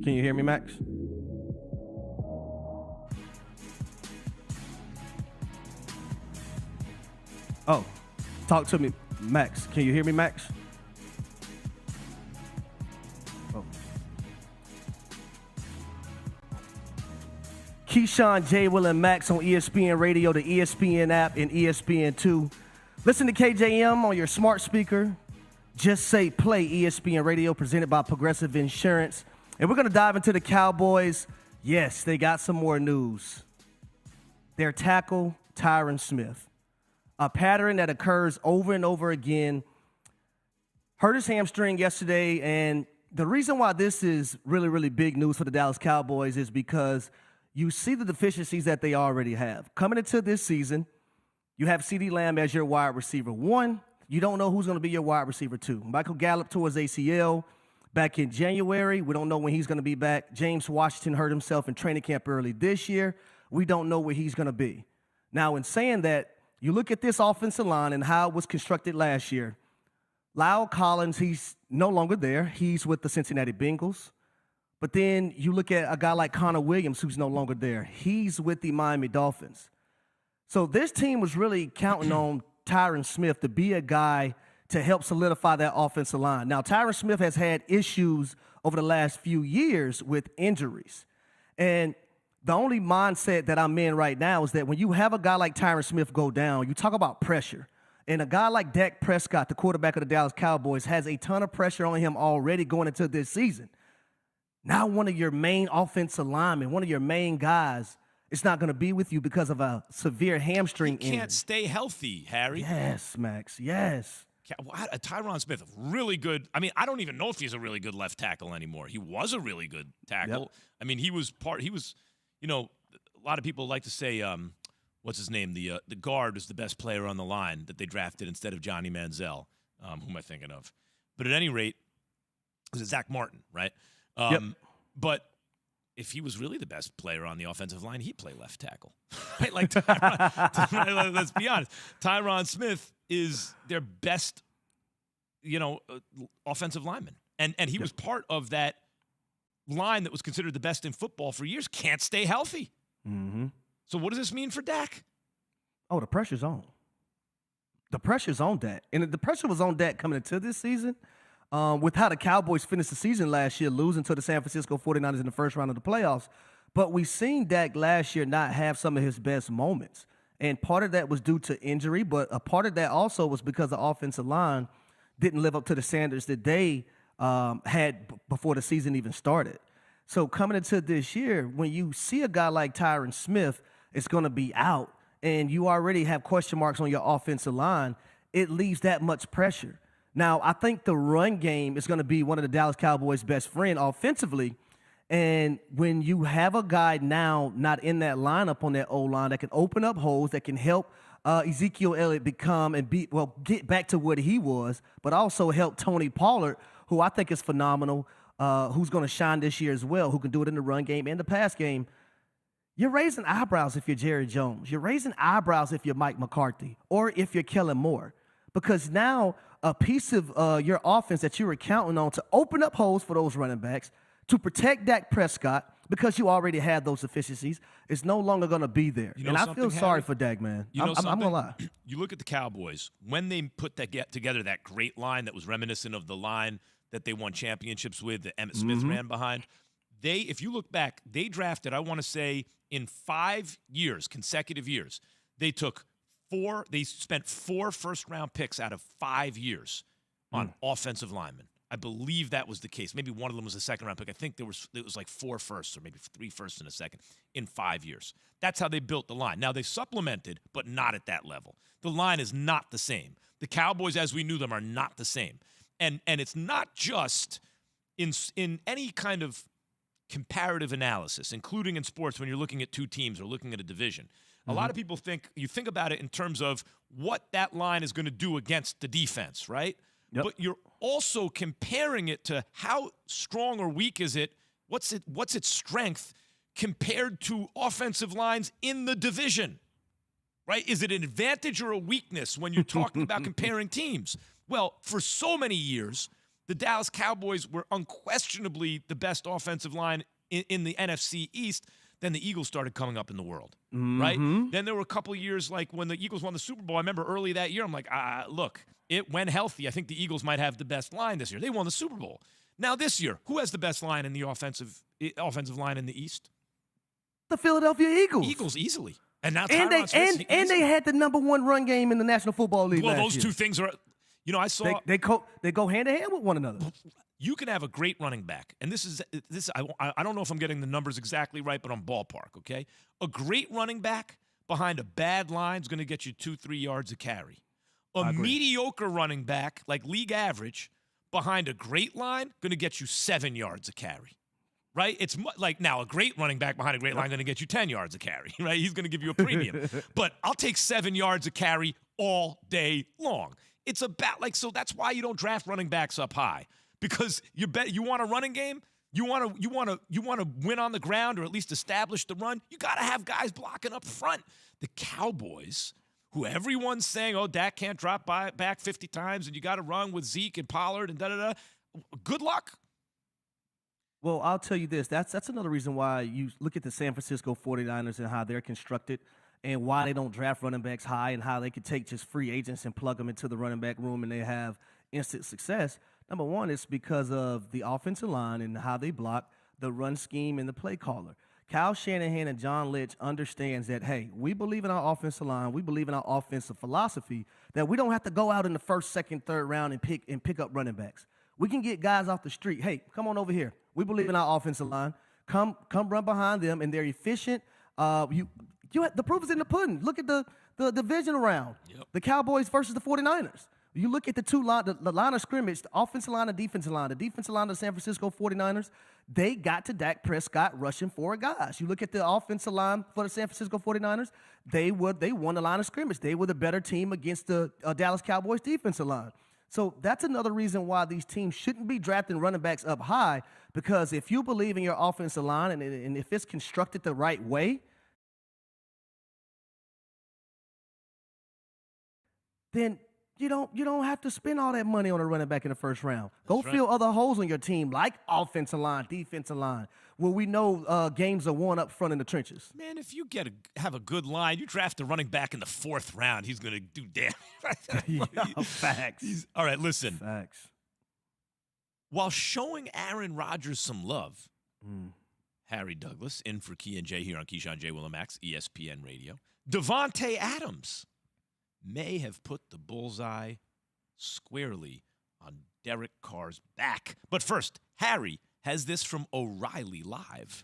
Can you hear me, Max? Oh, talk to me, Max. Can you hear me, Max? Oh. Keyshawn, J. Will, and Max on ESPN Radio, the ESPN app, and ESPN2. Listen to KJM on your smart speaker. Just say play ESPN Radio, presented by Progressive Insurance. And we're going to dive into the Cowboys. Yes, they got some more news. Their tackle, Tyron Smith. A pattern that occurs over and over again. Hurt his hamstring yesterday, and the reason why this is really, really big news for the Dallas Cowboys is because you see the deficiencies that they already have. Coming into this season, you have CeeDee Lamb as your wide receiver 1. You don't know who's going to be your wide receiver 2. Michael Gallup tore his ACL back in January. We don't know when he's going to be back. James Washington hurt himself in training camp early this year. We don't know where he's going to be. Now, in saying that, you look at this offensive line and how it was constructed last year. Lyle Collins, he's no longer there. He's with the Cincinnati Bengals. But then you look at a guy like Connor Williams, who's no longer there. He's with the Miami Dolphins. So this team was really counting on Tyron Smith to be a guy to help solidify that offensive line. Now, Tyron Smith has had issues over the last few years with injuries. And the only mindset that I'm in right now is that when you have a guy like Tyron Smith go down, you talk about pressure. And a guy like Dak Prescott, the quarterback of the Dallas Cowboys, has a ton of pressure on him already going into this season. Now one of your main offensive linemen, one of your main guys, is not going to be with you because of a severe hamstring injury. He can't stay healthy, Harry. Yes, Max, yes. Tyron Smith, really good. I mean, I don't even know if he's a really good left tackle anymore. He was a really good tackle. Yep. I mean, you know, a lot of people like to say, what's his name? The guard is the best player on the line that they drafted instead of Johnny Manziel. Who am I thinking of? But at any rate, it was Zach Martin, right? Yep. But if he was really the best player on the offensive line, he'd play left tackle, right? Like, Tyron, let's be honest. Tyron Smith is their best, offensive lineman. And he was part of that line that was considered the best in football for years. Can't stay healthy. Mm-hmm. So what does this mean for Dak? Oh, the pressure's on. The pressure's on Dak. And the pressure was on Dak coming into this season. With how the Cowboys finished the season last year, losing to the San Francisco 49ers in the first round of the playoffs. But we've seen Dak last year not have some of his best moments. And part of that was due to injury, but a part of that also was because the offensive line didn't live up to the standards that they had before the season even started. So coming into this year, when you see a guy like Tyron Smith is going to be out and you already have question marks on your offensive line, it leaves that much pressure. Now, I think the run game is going to be one of the Dallas Cowboys' best friend offensively. And when you have a guy now not in that lineup on that O-line that can open up holes, that can help Ezekiel Elliott get back to what he was, but also help Tony Pollard, who I think is phenomenal, who's going to shine this year as well, who can do it in the run game and the pass game. You're raising eyebrows if you're Jerry Jones. You're raising eyebrows if you're Mike McCarthy or if you're Kellen Moore. Because now a piece of your offense that you were counting on to open up holes for those running backs, to protect Dak Prescott, because you already had those deficiencies, is no longer going to be there. And I feel sorry for Dak, man. I'm going to lie. You look at the Cowboys, when they put together that great line that was reminiscent of the line that they won championships with, that Emmitt Smith ran behind, if you look back, they drafted, I want to say, in 5 years, consecutive years, they spent 4 first-round picks out of 5 years on offensive linemen. I believe that was the case. Maybe one of them was a second-round pick. I think it was like 4 firsts or maybe 3 firsts and a second in 5 years. That's how they built the line. Now, they supplemented, but not at that level. The line is not the same. The Cowboys, as we knew them, are not the same. And it's not just in any kind of comparative analysis, including in sports when you're looking at two teams or looking at a division. A lot of people think about it in terms of what that line is going to do against the defense, right? Yep. But you're also comparing it to how strong or weak is it, what's its strength compared to offensive lines in the division, right? Is it an advantage or a weakness when you're talking about comparing teams? Well, for so many years, The Dallas Cowboys were unquestionably the best offensive line in the NFC East. Then the Eagles started coming up in the world, right? Then there were a couple of years like when the Eagles won the Super Bowl. I remember early that year, I'm like, look, when healthy, I think the Eagles might have the best line this year. They won the Super Bowl. Now this year, who has the best line in the offensive line in the East? The Philadelphia Eagles. Eagles easily. And now Tyron Smith, and they had the #1 run game in the National Football League. Well, last those year. two things are, I saw they go hand in hand with one another. You can have a great running back, and this. I don't know if I'm getting the numbers exactly right, but I'm ballpark. Okay, a great running back behind a bad line is going to get you 2-3 yards a carry. A mediocre running back, like league average, behind a great line, going to get you 7 yards a carry. Right? It's like now a great running back behind a great line going to get you 10 yards a carry. Right? He's going to give you a premium. But I'll take 7 yards a carry all day long. It's about so that's why you don't draft running backs up high. Because you want a running game, you want to win on the ground or at least establish the run. You got to have guys blocking up front. The Cowboys, who everyone's saying, oh, Dak can't drop back 50 times, and you got to run with Zeke and Pollard and da-da-da. Good luck. Well, I'll tell you this. That's another reason why you look at the San Francisco 49ers and how they're constructed and why they don't draft running backs high and how they could take just free agents and plug them into the running back room and they have instant success. Number one, it's because of the offensive line and how they block, the run scheme, and the play caller. Kyle Shanahan and John Lynch understands that, hey, we believe in our offensive line. We believe in our offensive philosophy that we don't have to go out in the first, second, third round and pick up running backs. We can get guys off the street. Hey, come on over here. We believe in our offensive line. Come run behind them, and they're efficient. The proof is in the pudding. Look at the divisional round. Yep. The Cowboys versus the 49ers. You look at the line of scrimmage, the offensive line and defensive line. The defensive line of the San Francisco 49ers, they got to Dak Prescott rushing 4 guys. You look at the offensive line for the San Francisco 49ers, they won the line of scrimmage. They were the better team against the Dallas Cowboys defensive line. So that's another reason why these teams shouldn't be drafting running backs up high, because if you believe in your offensive line and if it's constructed the right way, then you don't have to spend all that money on a running back in the first round. Go fill other holes on your team, like offensive line, defensive line, where we know games are won up front in the trenches. Man, if you have a good line, you draft a running back in the 4th round, he's going to do damn. Facts. All right, listen. Facts. While showing Aaron Rodgers some love, Harry Douglas, in for Key and Jay here on Keyshawn J. Willimax, ESPN Radio. Devontae Adams may have put the bullseye squarely on Derek Carr's back. But first, Harry has this from O'Reilly Live.